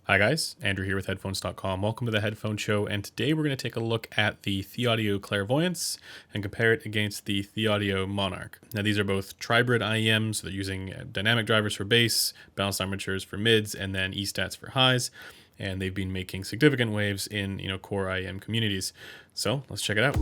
Hi guys, Andrew here with headphones.com. Welcome to the Headphone Show, and today we're going to take a look at the Thieaudio Clairvoyance and compare it against the Thieaudio Monarch. Now these are both tribrid IEMs, so they're using dynamic drivers for bass, balanced armatures for mids, and then E-stats for highs, and they've been making significant waves in core IEM communities. So let's check it out.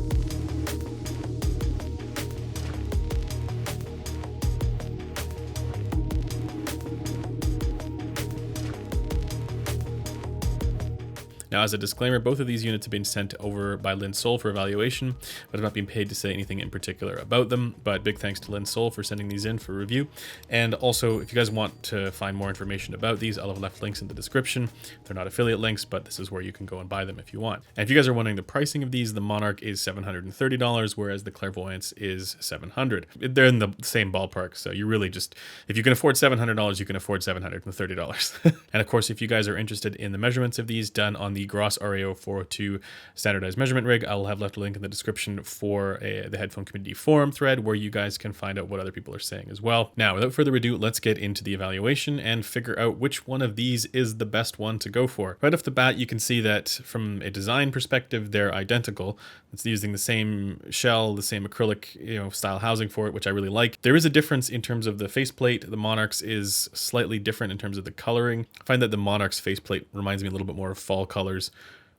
Now, as a disclaimer, both of these units have been sent over by Lynn Soul for evaluation, but I've not been paid to say anything in particular about them. But big thanks to Lynn Soul for sending these in for review. And also, if you guys want to find more information about these, I'll have left links in the description. They're not affiliate links, but this is where you can go and buy them if you want. And if you guys are wondering the pricing of these, the Monarch is $730, whereas the Clairvoyance is $700. They're in the same ballpark, so you really just, if you can afford $700, you can afford $730. And of course, if you guys are interested in the measurements of these done on the Gross RAO 402 standardized measurement rig, I'll have left a link in the description for the Headphone Community Forum thread where you guys can find out what other people are saying as well. Now, without further ado, let's get into the evaluation and figure out which one of these is the best one to go for. Right off the bat, you can see that from a design perspective, they're identical. It's using the same shell, the same acrylic style housing for it, which I really like. There is a difference in terms of the faceplate. The Monarch's is slightly different in terms of the coloring. I find that the Monarch's faceplate reminds me a little bit more of fall colors,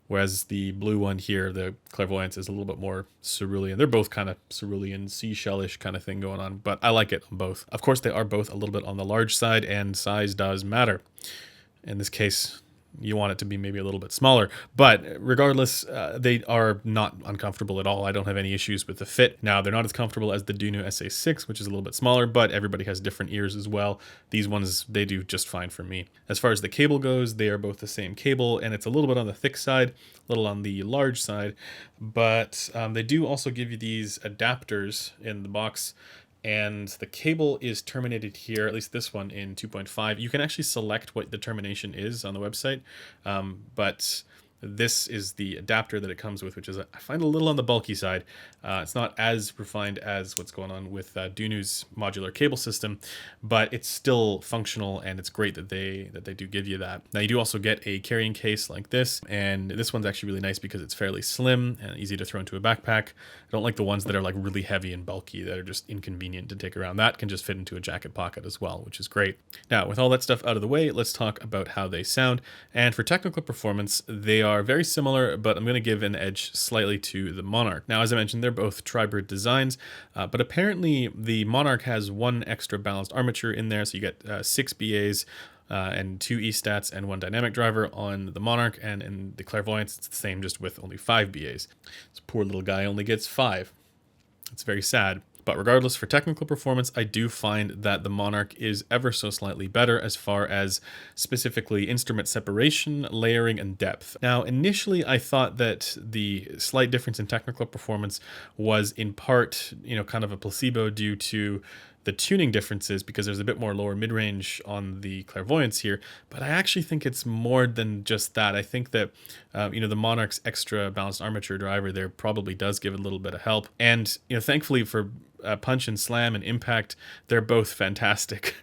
whereas the blue one here, the Clairvoyance, is a little bit more cerulean. They're both kind of cerulean, seashell-ish kind of thing going on, but I like it on both. Of course, they are both a little bit on the large side, and size does matter. In this case, you want it to be maybe a little bit smaller, but regardless, they are not uncomfortable at all. I don't have any issues with the fit. Now, they're not as comfortable as the Duno SA6, which is a little bit smaller, but everybody has different ears as well. These ones, they do just fine for me. As far as the cable goes, they are both the same cable, and it's a little bit on the thick side, a little on the large side, but they do also give you these adapters in the box. And the cable is terminated here, at least this one, in 2.5. You can actually select what the termination is on the website, but this is the adapter that it comes with, which is, I find, a little on the bulky side. It's not as refined as what's going on with Duno's modular cable system, but it's still functional, and it's great that they do give you that. Now, you do also get a carrying case like this, and this one's actually really nice because it's fairly slim and easy to throw into a backpack. I don't like the ones that are like really heavy and bulky that are just inconvenient to take around. That can just fit into a jacket pocket as well, which is great. Now, with all that stuff out of the way, let's talk about how they sound. And for technical performance, they are very similar, but I'm going to give an edge slightly to the Monarch. Now, as I mentioned, they're both tribrid designs, but apparently the Monarch has one extra balanced armature in there, so you get 6 BAs and 2 E-stats and 1 dynamic driver on the Monarch, and in the Clairvoyance, it's the same, just with only 5 BAs. This poor little guy only gets 5. It's very sad. But regardless, for technical performance, I do find that the Monarch is ever so slightly better as far as specifically instrument separation, layering, and depth. Now, initially, I thought that the slight difference in technical performance was in part, kind of a placebo due to the tuning differences, because there's a bit more lower mid-range on the Clairvoyance here, but I actually think it's more than just that. I think that the Monarch's extra balanced armature driver there probably does give it a little bit of help, and thankfully for punch and slam and impact, they're both fantastic.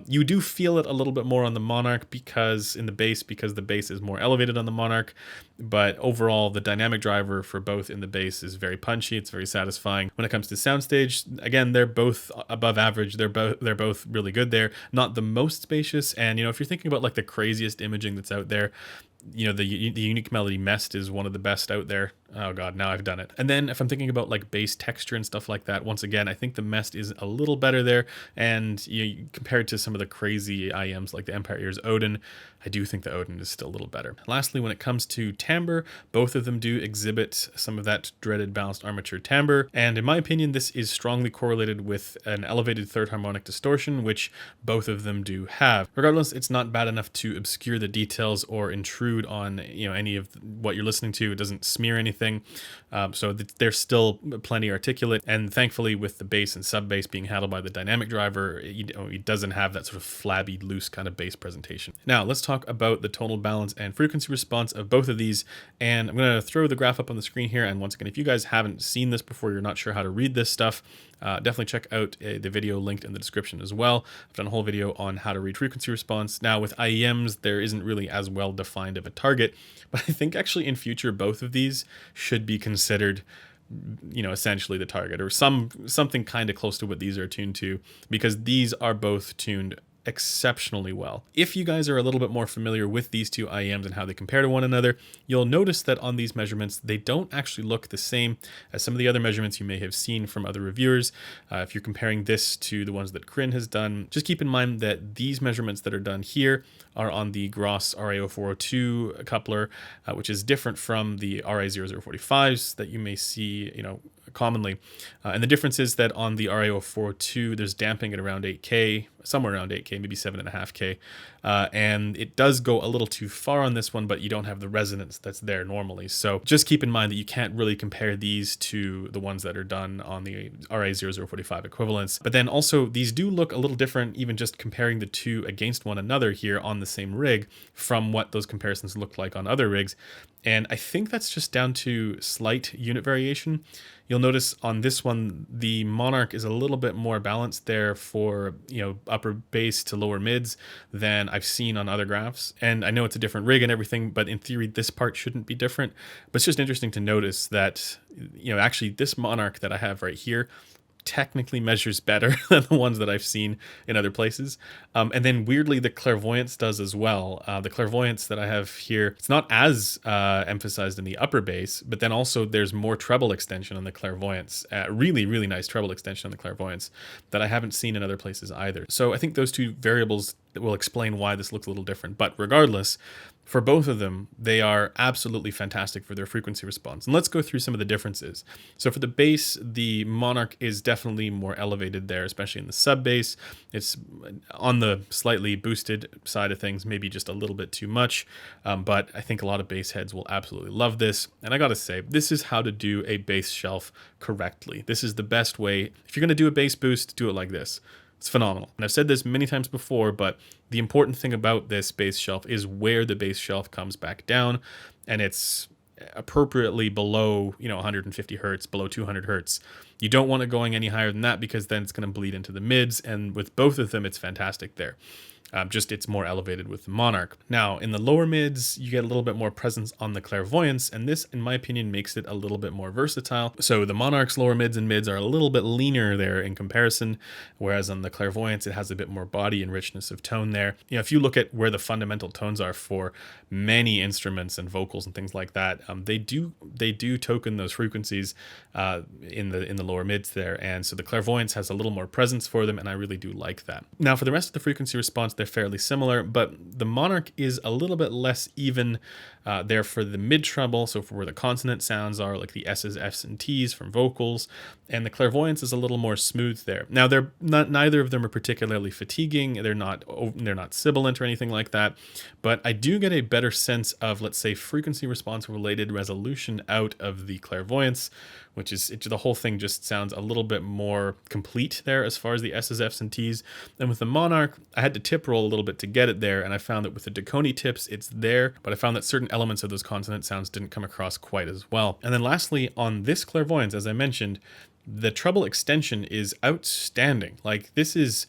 You do feel it a little bit more on the Monarch because the bass is more elevated on the Monarch, but overall the dynamic driver for both in the bass is very punchy. It's very satisfying. When it comes to soundstage, again, they're both above average. They're both really good there. Not the most spacious, and if you're thinking about like the craziest imaging that's out there, the Unique Melody Mest is one of the best out there. Oh god, now I've done it. And then if I'm thinking about like bass texture and stuff like that, once again, I think the Mest is a little better there. And compared to some of the crazy IEMs like the Empire Ears Odin, I do think the Odin is still a little better. Lastly, when it comes to timbre, both of them do exhibit some of that dreaded balanced armature timbre. And in my opinion, this is strongly correlated with an elevated third harmonic distortion, which both of them do have. Regardless, it's not bad enough to obscure the details or intrude on any of what you're listening to. It doesn't smear anything. So they're still plenty articulate, and thankfully with the bass and sub bass being handled by the dynamic driver, it doesn't have that sort of flabby, loose kind of bass presentation. Now let's talk talk about the tonal balance and frequency response of both of these. And I'm going to throw the graph up on the screen here. And once again, if you guys haven't seen this before, you're not sure how to read this stuff, definitely check out the video linked in the description as well. I've done a whole video on how to read frequency response. Now with IEMs, there isn't really as well defined of a target, but I think actually in future, both of these should be considered, you know, essentially the target, or something kind of close to what these are tuned to, because these are both tuned exceptionally well. If you guys are a little bit more familiar with these two IEMs and how they compare to one another, you'll notice that on these measurements, they don't actually look the same as some of the other measurements you may have seen from other reviewers. If you're comparing this to the ones that Crin has done, just keep in mind that these measurements that are done here are on the Gross RA0402 coupler, which is different from the RA0045s that you may see, you know, commonly. And the difference is that on the RA0402, there's damping at around 8K, somewhere around 8K, maybe 7.5K. And it does go a little too far on this one, but you don't have the resonance that's there normally. So just keep in mind that you can't really compare these to the ones that are done on the RA0045 equivalents. But then also these do look a little different, even just comparing the two against one another here on the same rig from what those comparisons look like on other rigs. And I think that's just down to slight unit variation. You'll notice on this one, the Monarch is a little bit more balanced there for, you know, upper bass to lower mids than I've seen on other graphs. And I know it's a different rig and everything, but in theory, this part shouldn't be different. But it's just interesting to notice that, you know, actually this Monarch that I have right here technically measures better than the ones that I've seen in other places. And then weirdly, the Clairvoyance does as well. The Clairvoyance that I have here, it's not as emphasized in the upper bass, but then also there's more treble extension on the Clairvoyance. Really, really nice treble extension on the Clairvoyance that I haven't seen in other places either. So I think those two variables will explain why this looks a little different. But regardless, for both of them, they are absolutely fantastic for their frequency response. And let's go through some of the differences. So for the bass, the Monarch is definitely more elevated there, especially in the sub bass. It's on the slightly boosted side of things, maybe just a little bit too much. But I think a lot of bass heads will absolutely love this. And I gotta say, this is how to do a bass shelf correctly. This is the best way. If you're gonna do a bass boost, do it like this. It's phenomenal. And I've said this many times before, but the important thing about this bass shelf is where the bass shelf comes back down, and it's appropriately below, you know, 150 hertz, below 200 hertz. You don't want it going any higher than that because then it's going to bleed into the mids, and with both of them, it's fantastic there. Just it's more elevated with the Monarch. Now, in the lower mids, you get a little bit more presence on the Clairvoyance, and this, in my opinion, makes it a little bit more versatile. So the Monarch's lower mids and mids are a little bit leaner there in comparison, whereas on the Clairvoyance, it has a bit more body and richness of tone there. You know, if you look at where the fundamental tones are for many instruments and vocals and things like that, they do token those frequencies in the lower mids there, and so the Clairvoyance has a little more presence for them, and I really do like that. Now, for the rest of the frequency response, they're fairly similar, but the Monarch is a little bit less even there for the mid treble, so for where the consonant sounds are, like the S's, F's, and T's from vocals, and the Clairvoyance is a little more smooth there. Now, they're not, neither of them are particularly fatiguing. They're not sibilant or anything like that, but I do get a better sense of, let's say, frequency response related resolution out of the Clairvoyance, which is the whole thing just sounds a little bit more complete there as far as the S's, F's, and T's. And with the Monarch, I had to tip roll a little bit to get it there, and I found that with the Deconi tips, it's there, but I found that certain elements of those consonant sounds didn't come across quite as well. And then lastly, on this Clairvoyance, as I mentioned, the treble extension is outstanding. Like, this is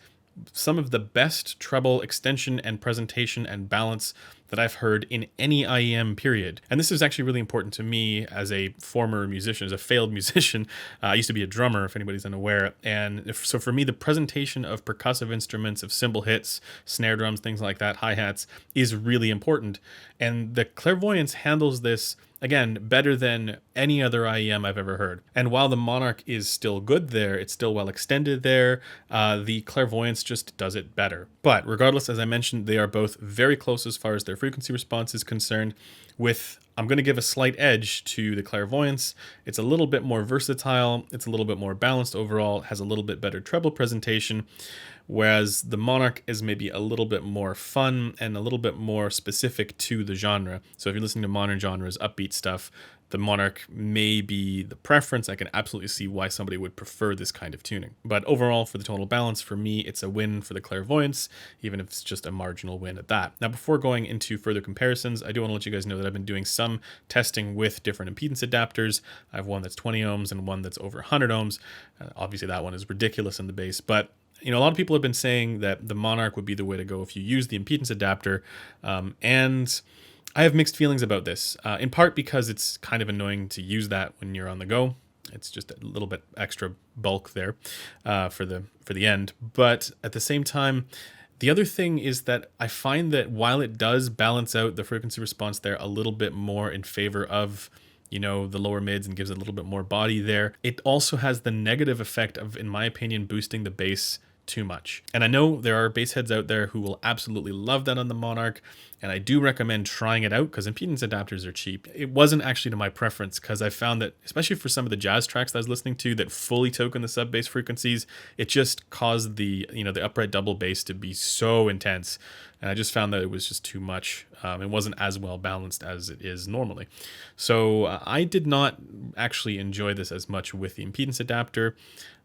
some of the best treble extension and presentation and balance that I've heard in any IEM period. And this is actually really important to me as a former musician, as a failed musician. I used to be a drummer, if anybody's unaware. And so for me, the presentation of percussive instruments, of cymbal hits, snare drums, things like that, hi-hats, is really important. And the Clairvoyance handles this, again, better than any other IEM I've ever heard. And while the Monarch is still good there, it's still well extended there, the Clairvoyance just does it better. But regardless, as I mentioned, they are both very close as far as their frequency response is concerned, with, I'm going to give a slight edge to the Clairvoyance. It's a little bit more versatile, it's a little bit more balanced overall, has a little bit better treble presentation, whereas the Monarch is maybe a little bit more fun and a little bit more specific to the genre. So if you're listening to modern genres, upbeat stuff, the Monarch may be the preference. I can absolutely see why somebody would prefer this kind of tuning. But overall, for the tonal balance, for me, it's a win for the Clairvoyance, even if it's just a marginal win at that. Now, before going into further comparisons, I do want to let you guys know that I've been doing some testing with different impedance adapters. I have one that's 20 ohms and one that's over 100 ohms. Obviously, that one is ridiculous in the bass, but a lot of people have been saying that the Monarch would be the way to go if you use the impedance adapter, and I have mixed feelings about this, in part because it's kind of annoying to use that when you're on the go. It's just a little bit extra bulk there for the end. But at the same time, the other thing is that I find that while it does balance out the frequency response there a little bit more in favor of the lower mids and gives it a little bit more body there, it also has the negative effect of, in my opinion, boosting the bass too much. And I know there are bass heads out there who will absolutely love that on the Monarch, and I do recommend trying it out because impedance adapters are cheap. It wasn't actually to my preference because I found that, especially for some of the jazz tracks that I was listening to that fully token the sub bass frequencies, it just caused the upright double bass to be so intense, and I just found that it was just too much. It wasn't as well balanced as it is normally. So I did not actually enjoy this as much with the impedance adapter.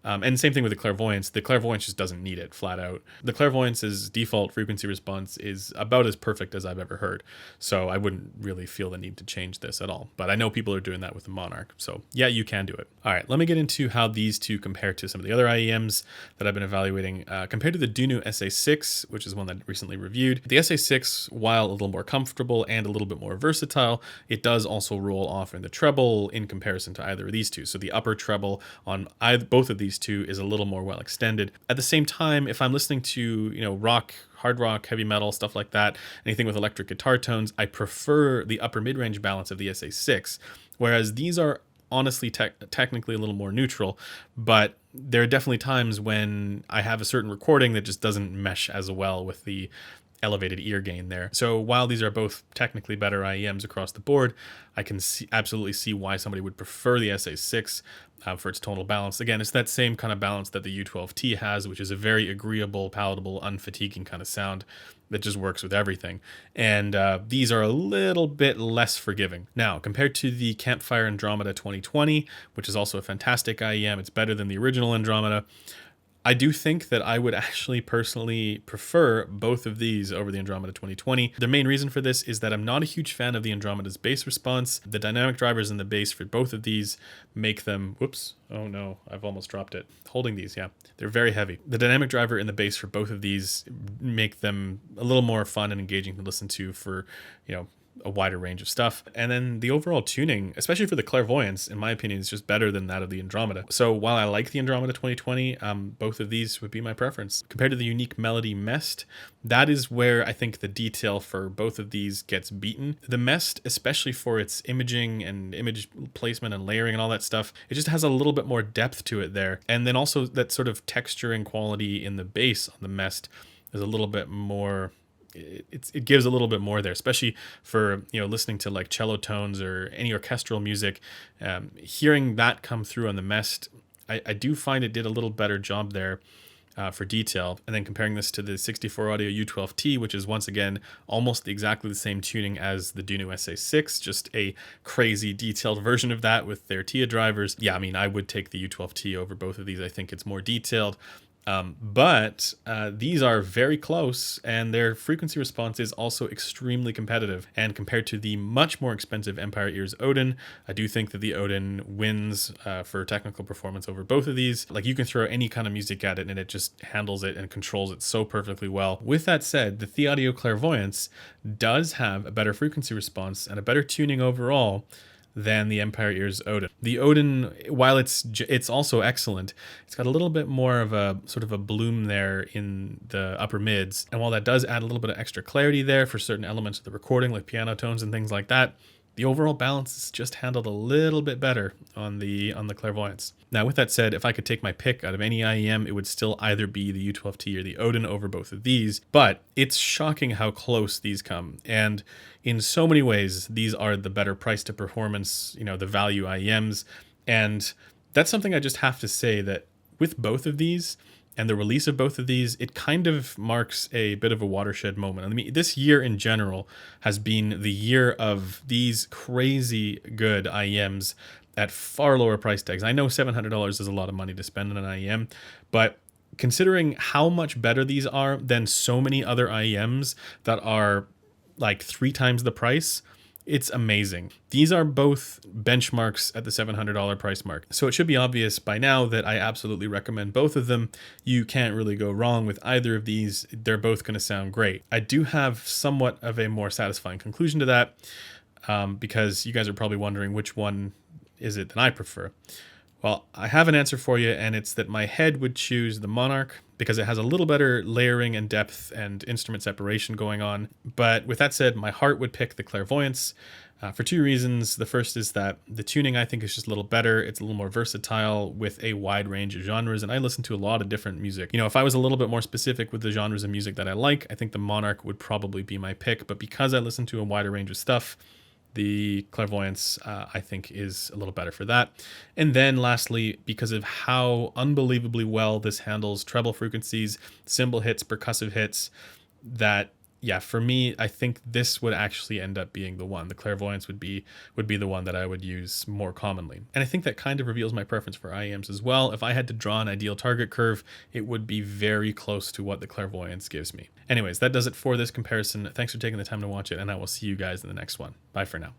And same thing with the Clairvoyance. The Clairvoyance just doesn't need it, flat out. The Clairvoyance's default frequency response is about as perfect as I've ever heard. So I wouldn't really feel the need to change this at all. But I know people are doing that with the Monarch. So yeah, you can do it. All right, let me get into how these two compare to some of the other IEMs that I've been evaluating. Compared to the Dunu SA6, which is one that I recently reviewed, the SA6, while a little more comfortable and a little bit more versatile, it does also roll off in the treble in comparison to either of these two. So the upper treble on both of these two is a little more well extended. At the same time, if I'm listening to rock, hard rock, heavy metal, stuff like that, anything with electric guitar tones, I prefer the upper mid-range balance of the SA6, whereas these are honestly technically a little more neutral, but there are definitely times when I have a certain recording that just doesn't mesh as well with the elevated ear gain there. So while these are both technically better IEMs across the board, I can absolutely see why somebody would prefer the SA6 for its tonal balance. Again, it's that same kind of balance that the U12T has, which is a very agreeable, palatable, unfatiguing kind of sound that just works with everything. And these are a little bit less forgiving. Now, compared to the Campfire Andromeda 2020, which is also a fantastic IEM, it's better than the original Andromeda. I do think that I would actually personally prefer both of these over the Andromeda 2020. The main reason for this is that I'm not a huge fan of the Andromeda's bass response. The dynamic drivers in the bass for both of these make them, whoops, oh no, I've almost dropped it. Holding these, yeah, they're very heavy. The dynamic driver in the bass for both of these make them a little more fun and engaging to listen to for, a wider range of stuff. And then the overall tuning, especially for the Clairvoyance, in my opinion, is just better than that of the Andromeda. So while I like the Andromeda 2020, both of these would be my preference. Compared to the Unique Melody Mest, that is where I think the detail for both of these gets beaten. The Mest, especially for its imaging and image placement and layering and all that stuff, it just has a little bit more depth to it there. And then also that sort of texture and quality in the bass on the Mest is a little bit more, it gives a little bit more there, especially for listening to like cello tones or any orchestral music. Hearing that come through on the Mest, I do find it did a little better job there for detail. And then comparing this to the Thieaudio U12T, which is once again almost exactly the same tuning as the Dunu SA6, just a crazy detailed version of that with their TIA drivers. Yeah, I mean, I would take the U12T over both of these. I think it's more detailed. But these are very close, and their frequency response is also extremely competitive. And compared to the much more expensive Empire Ears Odin, I do think that the Odin wins for technical performance over both of these. Like, you can throw any kind of music at it and it just handles it and controls it so perfectly well. With that said, the Thieaudio Clairvoyance does have a better frequency response and a better tuning overall than the Empire Ears Odin. The Odin, while it's also excellent, it's got a little bit more of a sort of a bloom there in the upper mids. And while that does add a little bit of extra clarity there for certain elements of the recording, like piano tones and things like that, the overall balance is just handled a little bit better on the Clairvoyance. Now, with that said, if I could take my pick out of any IEM, it would still either be the U12T or the Odin over both of these. But it's shocking how close these come. And in so many ways, these are the better price to performance, the value IEMs. And that's something I just have to say, that with both of these, and the release of both of these, it kind of marks a bit of a watershed moment. I mean, this year in general has been the year of these crazy good IEMs at far lower price tags. I know $700 is a lot of money to spend on an IEM, but considering how much better these are than so many other IEMs that are like 3 times the price, it's amazing. These are both benchmarks at the $700 price mark. So it should be obvious by now that I absolutely recommend both of them. You can't really go wrong with either of these. They're both going to sound great. I do have somewhat of a more satisfying conclusion to that, because you guys are probably wondering which one is it that I prefer. Well, I have an answer for you, and it's that my head would choose the Monarch because it has a little better layering and depth and instrument separation going on. But with that said, my heart would pick the Clairvoyance for 2 reasons. The first is that the tuning I think is just a little better. It's a little more versatile with a wide range of genres, and I listen to a lot of different music. You know, if I was a little bit more specific with the genres of music that I like, I think the Monarch would probably be my pick. But because I listen to a wider range of stuff, the Clairvoyance, I think, is a little better for that. And then lastly, because of how unbelievably well this handles treble frequencies, cymbal hits, percussive hits, that, yeah, for me, I think this would actually end up being the one. The Clairvoyance would be the one that I would use more commonly. And I think that kind of reveals my preference for IEMs as well. If I had to draw an ideal target curve, it would be very close to what the Clairvoyance gives me. Anyways, that does it for this comparison. Thanks for taking the time to watch it, and I will see you guys in the next one. Bye for now.